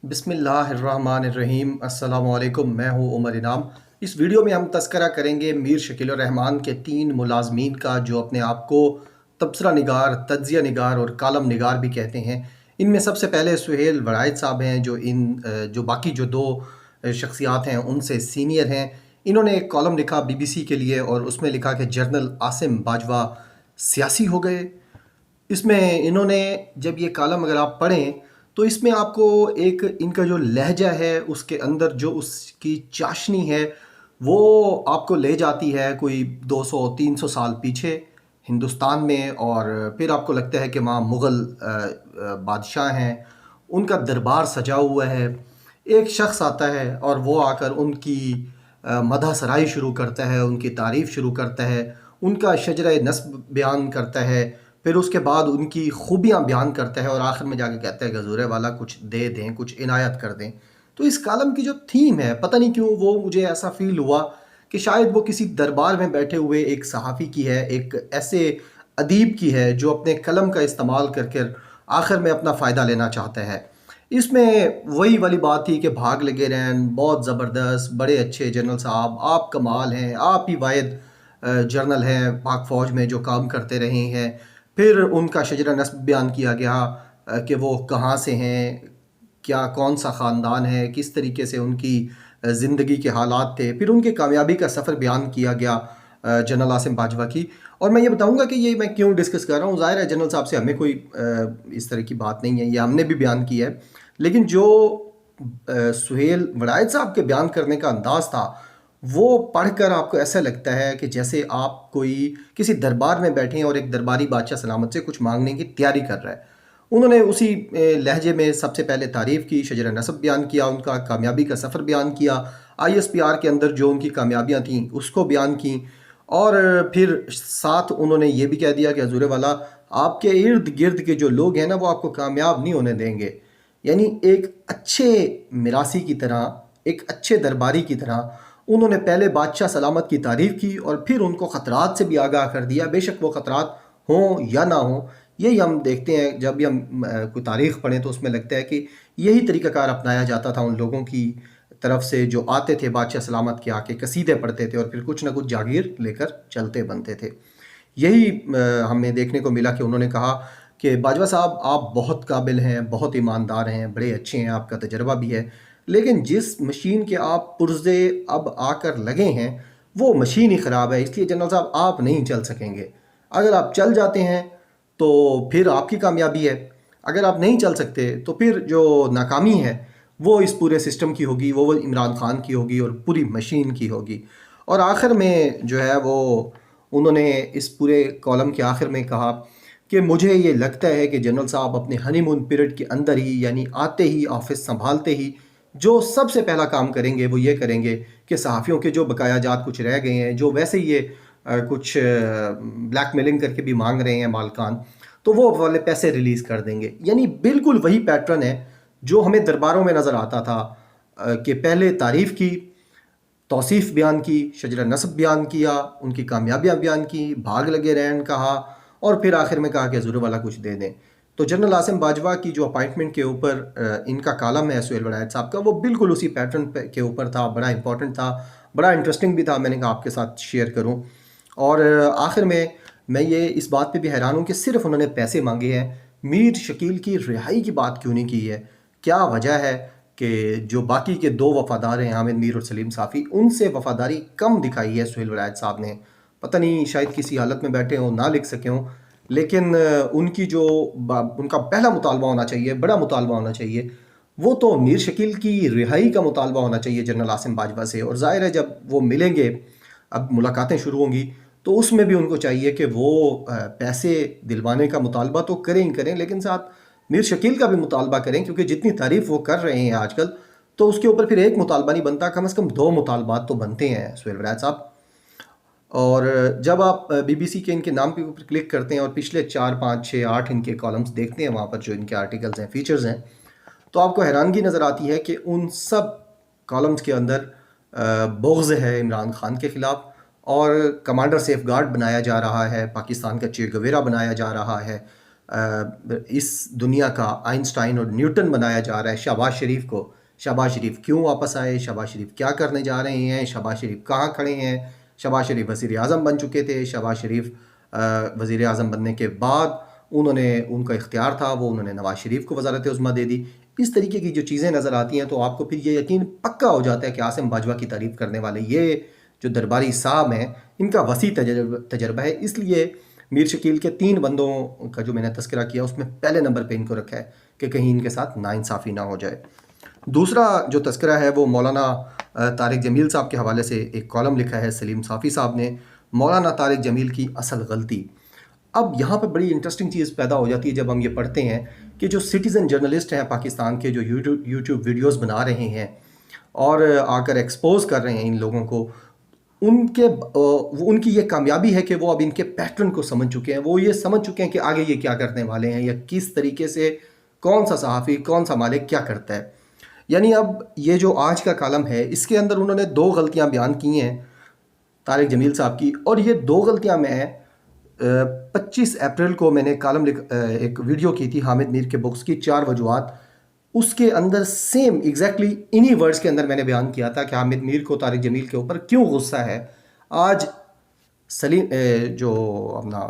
बिस्मिल्लाहिर्रहमानिर्रहीम अस्सलामु अलैकुम। मैं हूँ उमर इनाम। इस वीडियो में हम तज़किरा करेंगे मीर शकील उर रहमान के 3 मुलाज़मीन का जो अपने आप को तबसरा निगार, तज्ज़िया निगार और कालम निगार भी कहते हैं। इनमें सबसे पहले सुहेल वराइद साहब हैं जो बाकी जो 2 शख्सियात हैं उनसे सीनियर हैं। इन्होंने एक कॉलम लिखा BBC के लिए और उसमें लिखा कि जनरल आसिम बाजवा सियासी हो गए। इसमें इन्होंने जब ये कॉलम अगर आप पढ़ें तो इसमें आपको एक इनका जो लहजा है उसके अंदर जो उसकी चाशनी है वो आपको ले जाती है कोई 200-300 साल पीछे हिंदुस्तान में। और फिर आपको लगता है कि वहाँ मुग़ल बादशाह हैं, उनका दरबार सजा हुआ है। एक शख्स आता है और वो आकर उनकी मदह सराई शुरू करता है, उनकी तारीफ़ शुरू करता है, उनका शजरा नस्ब बयान करता है, फिर उसके बाद उनकी खूबियाँ बयान करता है और आखिर में जाके कहता है कि हज़ूर वाला कुछ दे दें, कुछ इनायत कर दें। तो इस कालम की जो थीम है, पता नहीं क्यों वो मुझे ऐसा फ़ील हुआ कि शायद वो किसी दरबार में बैठे हुए एक सहाफ़ी की है, एक ऐसे अदीब की है जो अपने कलम का इस्तेमाल करके आखिर में अपना फ़ायदा लेना चाहता है। इसमें वही वाली बात थी कि भाग लगे रहन, बहुत ज़बरदस्त, बड़े अच्छे जनरल साहब, आप कमाल हैं, आप ही वाहिद जर्नल हैं पाक फ़ौज में जो काम करते रहे हैं। फिर उनका शजरा नस्ब बयान किया गया कि वो कहाँ से हैं, क्या कौन सा ख़ानदान है, किस तरीके से उनकी ज़िंदगी के हालात थे। फिर उनकी कामयाबी का सफ़र बयान किया गया जनरल आसिम बाजवा की। और मैं ये बताऊँगा कि ये मैं क्यों डिस्कस कर रहा हूँ। ज़ाहिर है जनरल साहब से हमें कोई इस तरह की बात नहीं है, ये हमने भी बयान किया है। लेकिन जो सुहेल वड़ाइद साहब के बयान करने का अंदाज़ था, वो पढ़कर आपको ऐसा लगता है कि जैसे आप कोई किसी दरबार में बैठे हैं और एक दरबारी बादशाह सलामत से कुछ मांगने की तैयारी कर रहा है। उन्होंने उसी लहजे में सबसे पहले तारीफ़ की, शजरा नसब बयान किया, उनका कामयाबी का सफ़र बयान किया, ISPR के अंदर जो उनकी कामयाबियाँ थीं उसको बयान की। और फिर साथ उन्होंने ये भी कह दिया कि हज़ूर वाला आपके इर्द गिर्द के जो लोग हैं ना वो आपको कामयाब नहीं होने देंगे। यानी एक अच्छे मिरासी की तरह, एक अच्छे दरबारी की तरह उन्होंने पहले बादशाह सलामत की तारीफ़ की और फिर उनको ख़तरात से भी आगाह कर दिया, बेशक वो ख़तरात हों या ना हों। यही हम देखते हैं जब भी हम कोई तारीख़ पढ़ें तो उसमें लगता है कि यही तरीक़ाकार अपनाया जाता था उन लोगों की तरफ से जो आते थे बादशाह सलामत के आके कसीदे पढ़ते थे और फिर कुछ ना कुछ जागीर लेकर चलते बनते थे। यही हमें देखने को मिला कि उन्होंने कहा कि बाजवा साहब आप बहुत काबिल हैं, बहुत ईमानदार हैं, बड़े अच्छे हैं, आपका तजर्बा भी है, लेकिन जिस मशीन के आप पुर्जे अब आकर लगे हैं वो मशीन ही ख़राब है, इसलिए जनरल साहब आप नहीं चल सकेंगे। अगर आप चल जाते हैं तो फिर आपकी कामयाबी है, अगर आप नहीं चल सकते तो फिर जो नाकामी है वो इस पूरे सिस्टम की होगी, वो इमरान खान की होगी और पूरी मशीन की होगी। और आखिर में जो है वो उन्होंने इस पूरे कॉलम के आखिर में कहा कि मुझे ये लगता है कि जनरल साहब अपने हनीमून पीरियड के अंदर ही, यानी आते ही, ऑफिस संभालते ही जो सबसे पहला काम करेंगे वो ये करेंगे कि सहाफ़ियों के जो बकाया जात कुछ रह गए हैं, जो वैसे ही ये कुछ ब्लैकमेलिंग करके भी मांग रहे हैं मालकान, तो वो वाले पैसे रिलीज़ कर देंगे। यानी बिल्कुल वही पैटर्न है जो हमें दरबारों में नज़र आता था कि पहले तारीफ़ की, तौसीफ़ बयान की, शजरा नस्ब बयान किया, उनकी कामयाबियाँ बयान की, भाग लगे रहन कहा और फिर आखिर में कहा कि ज़रूर वाला कुछ दे दें। तो जनरल आसिम बाजवा की जो अपॉइंटमेंट के ऊपर इनका कालम है सुहेल वड़ाइद साहब का, वो बिल्कुल उसी पैटर्न के ऊपर था, बड़ा इंपॉर्टेंट था, बड़ा इंटरेस्टिंग भी था, मैंने कहा आपके साथ शेयर करूँ। और आखिर में मैं ये इस बात पे भी हैरान हूँ कि सिर्फ उन्होंने पैसे मांगे हैं, मीर शकील की रिहाई की बात क्यों नहीं की है? क्या वजह है कि जो बाकी के 2 वफ़ादार हैं हामिद मीर और सलीम साफ़ी, उनसे वफ़ादारी कम दिखाई है सुहेल वड़ाइद साहब ने? पता नहीं शायद किसी हालत में बैठे हों, ना लिख सके हों, लेकिन उनकी जो उनका पहला मुतालबा होना चाहिए, बड़ा मुतालबा होना चाहिए, वो तो मीर शकील की रिहाई का मुतालबा होना चाहिए जनरल आसिम बाजवा से। और ज़ाहिर है जब वो मिलेंगे, अब मुलाकातें शुरू होंगी, तो उसमें भी उनको चाहिए कि वो पैसे दिलवाने का मुतालबा तो करें ही करें, लेकिन साथ मीर शकील का भी मुतालबा करें, क्योंकि जितनी तारीफ़ वो कर रहे हैं आजकल, तो उसके ऊपर फिर एक मुतालबा नहीं बनता, कम से कम 2 मुतालबात तो बनते हैं सुहेल वड़ाइद साहब। और जब आप BBC के इनके नाम के ऊपर क्लिक करते हैं और पिछले 4, 5, 6, 8 इनके कॉलम्स देखते हैं, वहाँ पर जो इनके आर्टिकल्स हैं, फीचर्स हैं, तो आपको हैरानगी नज़र आती है कि उन सब कॉलम्स के अंदर बुग़्ज़ है इमरान खान के ख़िलाफ़ और कमांडर सेफगार्ड बनाया जा रहा है, पाकिस्तान का चे गवेरा बनाया जा रहा है। इस दुनिया का आइंस्टाइन और न्यूटन बनाया जा रहा है शहबाज शरीफ को। शहबाज शरीफ क्यों वापस आए, शहबाज शरीफ क्या करने जा रहे हैं, शहबाज शरीफ कहाँ खड़े हैं। शहबाज शरीफ वज़ीर आज़म बन चुके थे। शहबाज शरीफ वज़ीर आज़म बनने के बाद उन्होंने, उनका इख्तियार था, वो उन्होंने नवाज़ शरीफ को वज़ारत उज़्मा दे दी। इस तरीके की जो चीज़ें नज़र आती हैं तो आपको फिर ये यकीन पक्का हो जाता है कि आसिम बाजवा की तारीफ़ करने वाले ये जो दरबारी साहब हैं, इनका वसी तजर्बा है। इसलिए मीर शकील के 3 बंदों का जो मैंने तज़किरा किया उसमें पहले नंबर पे इनको रखा है कि कहीं इनके साथ नाइंसाफ़ी ना हो जाए। दूसरा जो तज़किरा है वो मौलाना तारिक जमील साहब के हवाले से एक कॉलम लिखा है सलीम साफ़ी साहब ने, मौलाना तारिक जमील की असल गलती। अब यहाँ पर बड़ी इंटरेस्टिंग चीज़ पैदा हो जाती है जब हम ये पढ़ते हैं कि जो सिटीज़न जर्नलिस्ट हैं पाकिस्तान के, जो यूट्यूब वीडियोज़ बना रहे हैं और आकर एक्सपोज कर रहे हैं इन लोगों को, उनकी ये कामयाबी है कि वो अब इनके पैटर्न को समझ चुके हैं। वो ये समझ चुके हैं कि आगे ये क्या करने वाले हैं या किस तरीके से कौन सा सहाफ़ी, कौन सा मालिक क्या करता है। यानी अब ये जो आज का कॉलम है इसके अंदर उन्होंने 2 गलतियां बयान की हैं तारिक जमील साहब की, और ये 2 गलतियां मैं 25 अप्रैल को मैंने एक वीडियो की थी हामिद मीर के बुक्स की 4 वजूहात, उसके अंदर सेम एग्जैक्टली इन्हीं वर्ड्स के अंदर मैंने बयान किया था कि हामिद मीर को तारिक जमील के ऊपर क्यों गुस्सा है। आज सलीम जो अपना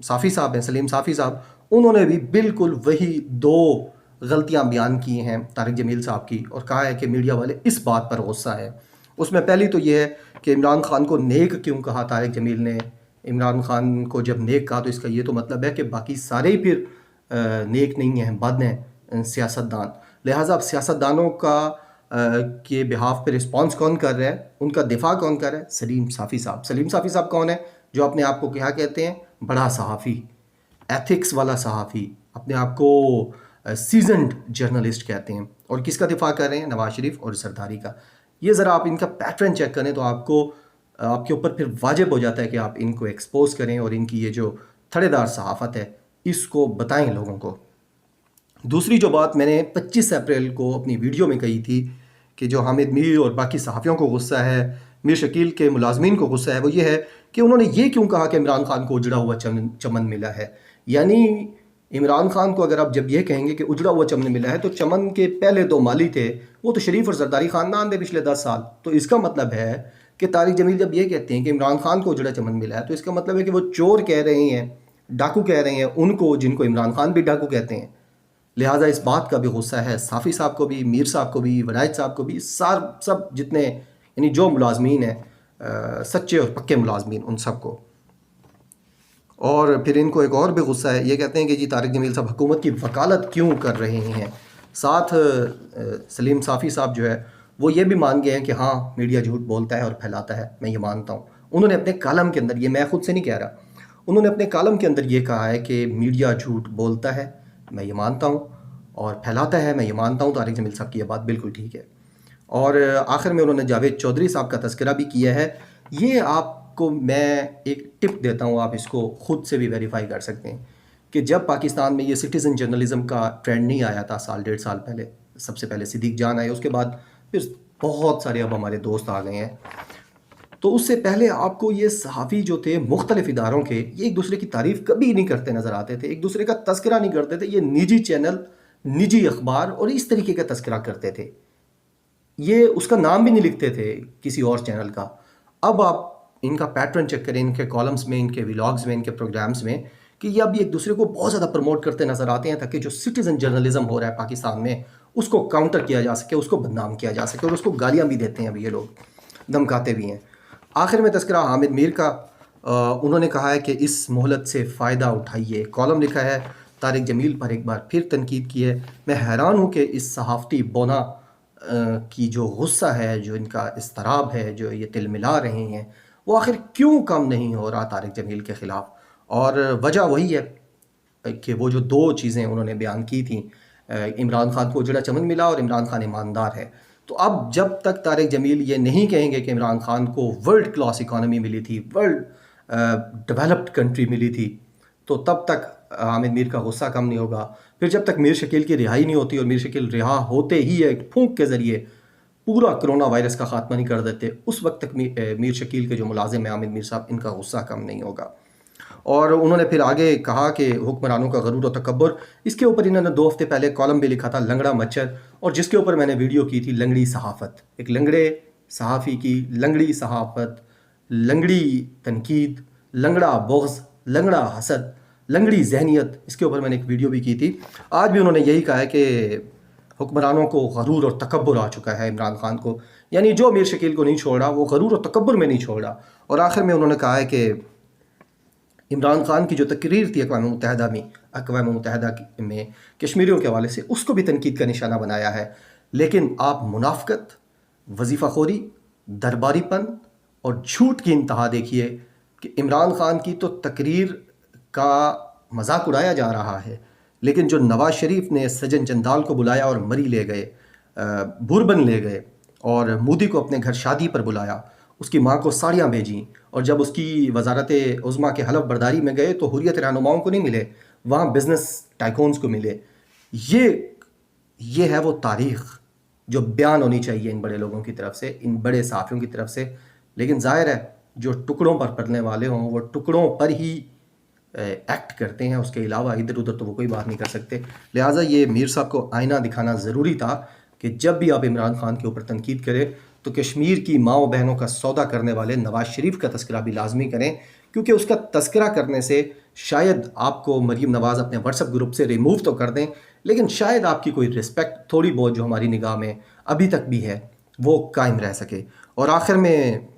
साफ़ी साहब हैं, सलीम साफ़ी साहब, उन्होंने भी बिल्कुल वही 2 गलतियां बयान की हैं तारिक जमील साहब की और कहा है कि मीडिया वाले इस बात पर गुस्सा है। उसमें पहली तो ये है कि इमरान खान को नेक क्यों कहा तारिक जमील ने। इमरान खान को जब नेक कहा तो इसका ये तो मतलब है कि बाकी सारे ही फिर नेक नहीं हैं, बद हैं, सियासतदान। लिहाजा अब सियासतदानों का के बिहाफ पे रिस्पॉन्स कौन कर रहा है, उनका दिफा कौन कर रहा है? सलीम साफ़ी साहब। सलीम साफ़ी साहब कौन है? जो अपने आप को क्या कहते हैं? बड़ा सहाफ़ी, एथिक्स वाला सहाफ़ी, अपने आप को सीजनड जर्नलिस्ट कहते हैं। और किसका दिफा कर रहे हैं? नवाज शरीफ और सरदारी का। ये ज़रा आप इनका पैटर्न चेक करें तो आपको आपके ऊपर फिर वाजिब हो जाता है कि आप इनको एक्सपोज करें और इनकी ये जो थड़ेदार सहाफ़त है इसको बताएं लोगों को। दूसरी जो बात मैंने 25 अप्रैल को अपनी वीडियो में कही थी कि जो हामिद मीर और बाकी सहाफ़ियों को गुस्सा है, मीर शकील के मुलाजमीन को गुस्सा है, वो ये है कि उन्होंने ये क्यों कहा कि इमरान खान को उजड़ा हुआ चमन मिला है। यानी इमरान खान को अगर आप जब ये कहेंगे कि उजड़ा हुआ चमन मिला है तो चमन के पहले 2 माली थे, वो तो शरीफ और जरदारी ख़ानदान थे पिछले 10 साल। तो इसका मतलब है कि तारिक जमील जब ये कहते हैं कि इमरान खान को उजड़ा चमन मिला है तो इसका मतलब है कि वो चोर कह रहे हैं, डाकू कह रहे हैं उनको जिनको इमरान खान भी डाकू कहते हैं। लिहाजा इस बात का भी गुस्सा है साफ़ी साहब को भी, मीर साहब को भी, वनायत साहब को भी, सब जितने यानी जो मुलाजमीन हैं सच्चे और पक्के मुलाजमीन, उन सब को। और फिर इनको एक और भी गुस्सा है, ये कहते हैं कि जी तारिक जमील साहब हुकूमत की वकालत क्यों कर रहे हैं। साथ सलीम साफ़ी साहब जो है वो ये भी मान गए हैं कि हाँ मीडिया झूठ बोलता है और फैलाता है, मैं ये मानता हूँ। उन्होंने अपने कालम के अंदर, ये मैं खुद से नहीं कह रहा, उन्होंने अपने कालम के अंदर ये कहा है कि मीडिया झूठ बोलता है, मैं ये मानता हूँ, और फैलाता है, मैं ये मानता हूँ। तारिक जमील साहब की ये बात बिल्कुल ठीक है। और आखिर में उन्होंने जावेद चौधरी साहब का तज़किरा भी किया है। ये आपको मैं एक टिप देता हूँ, आप इसको ख़ुद से भी वेरीफाई कर सकते हैं कि जब पाकिस्तान में ये सिटीज़न जर्नलिज़म का ट्रेंड नहीं आया था साल 1.5 साल पहले, सबसे पहले सिद्दीक जान आए, उसके बाद फिर बहुत सारे अब हमारे दोस्त आ गए हैं। तो उससे पहले आपको ये सहाफ़ी जो थे मुख्तलिफ़ इदारों के, ये एक दूसरे की तारीफ़ कभी नहीं करते नज़र आते थे, एक दूसरे का तज़किरा नहीं करते थे। ये निजी चैनल, निजी अखबार और इस तरीके का तज़किरा करते थे, ये उसका नाम भी नहीं लिखते थे किसी और चैनल का। अब आप इनका पैटर्न चेक करें, इनके कॉलम्स में, इनके व्लॉग्स में, इनके प्रोग्राम्स में, कि ये अभी एक दूसरे को बहुत ज़्यादा प्रमोट करते नज़र आते हैं ताकि जो सिटीज़न जर्नलिज़म हो रहा है पाकिस्तान में उसको काउंटर किया जा सके, उसको बदनाम किया जा सके, और उसको गालियाँ भी देते हैं अभी ये लोग, धमकाते भी हैं। आखिर में तज़किरा हामिद मीर का, उन्होंने कहा है कि इस मोहलत से फ़ायदा उठाइए। कॉलम लिखा है तारिक जमील पर, एक बार फिर तनकीद की है। मैं हैरान हूँ कि इस सहाफ़ती बोना की जो गुस्सा है, जो इनका इस्तराब है, जो ये तिलमिला रहे हैं, वो आखिर क्यों कम नहीं हो रहा तारिक जमील के ख़िलाफ़। और वजह वही है कि वो जो 2 चीज़ें उन्होंने बयान की थी, इमरान खान को उजड़ा चमन मिला और इमरान खान ईमानदार है। तो अब जब तक तारिक जमील ये नहीं कहेंगे कि इमरान खान को वर्ल्ड क्लास इकॉनमी मिली थी, वर्ल्ड डेवलप्ड कंट्री मिली थी, तो तब तक हामिद मीर का गुस्सा कम नहीं होगा। फिर जब तक मीर शकील की रिहाई नहीं होती, और मीर शकील रिहा होते ही एक फूंक के ज़रिए पूरा कोरोना वायरस का ख़ात्मा नहीं कर देते, उस वक्त तक मीर शकील के जो मुलाजिम हैं हामिद मीर साहब, इनका गुस्सा कम नहीं होगा। और उन्होंने फिर आगे कहा कि हुक्मरानों का गरूर और तकब्बुर, इसके ऊपर इन्होंने 2 हफ्ते पहले कॉलम भी लिखा था लंगड़ा मच्छर, और जिसके ऊपर मैंने वीडियो की थी लंगड़ी सहाफ़त, एक लंगड़े सहाफ़ी की लंगड़ी सहाफ़त, लंगड़ी तनकीद, लंगड़ा बुग़्ज़, लंगड़ा हसद, लंगड़ी ज़हनियत, इसके ऊपर मैंने एक वीडियो भी की थी। आज भी उन्होंने यही कहा है कि हुक्मरानों को गरूर और तकब्बुर आ चुका है इमरान खान को, यानी जो मीर शकील को नहीं छोड़ रहा वो गरूर और तकब्बुर में नहीं छोड़ रहा। और आखिर में उन्होंने कहा है कि इमरान खान की जो तकरीर थी अक़वाम मुत्तहिदा में कश्मीरियों के हवाले से, उसको भी तनकीद का निशाना बनाया है। लेकिन आप मुनाफ़क़त, वजीफ़ाखोरी, दरबारीपन और झूठ की इंतहा देखिए कि इमरान खान की तो तकरीर का मजाक उड़ाया जा रहा है, लेकिन जो नवाज शरीफ ने सज्जन चंदाल को बुलाया और मरी ले गए, बुरबन ले गए, और मोदी को अपने घर शादी पर बुलाया, उसकी माँ को साड़ियाँ भेजीं, और जब उसकी वजारत उज़्मा के हलफ बर्दारी में गए तो हुर्रियत रहनुमाओं को नहीं मिले, वहाँ बिज़नेस टाइकून्स को मिले। ये है वो तारीख़ जो बयान होनी चाहिए इन बड़े लोगों की तरफ से, इन बड़े सहाफ़ियों की तरफ से। लेकिन ज़ाहिर है जो टुकड़ों पर पलने वाले हों वो टुकड़ों पर ही एक्ट करते हैं, उसके अलावा इधर उधर तो वो कोई बात नहीं कर सकते। लिहाजा ये मीर साहब को आईना दिखाना ज़रूरी था कि जब भी आप इमरान खान के ऊपर तनकीद करें तो कश्मीर की माओ बहनों का सौदा करने वाले नवाज शरीफ का तस्करा भी लाजमी करें, क्योंकि उसका तस्करा करने से शायद आपको मरीम नवाज़ अपने व्हाट्सएप ग्रुप से रिमूव तो कर दें, लेकिन शायद आपकी कोई रिस्पेक्ट थोड़ी बहुत जो हमारी निगाह में अभी तक भी है वो कायम रह सके। और आखिर में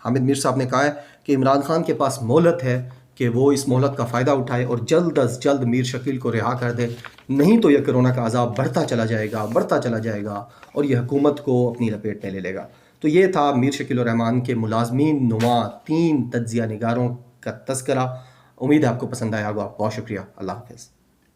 हामिद मीर साहब ने कहा है कि इमरान खान के पास मोहलत है कि वो इस मोहलत का फ़ायदा उठाए और जल्द अज जल्द मीर शकील को रिहा कर दे, नहीं तो यह कोरोना का अज़ाब बढ़ता चला जाएगा और यह हुकूमत को अपनी लपेट में ले लेगा। तो ये था मीर शकील रहमान के मुलाज़मीन नुमा 3 तज्ज़िया निगारों का तज़किरा। उम्मीद है आपको पसंद आया होगा। बहुत शुक्रिया। अल्लाह हाफ़िज़।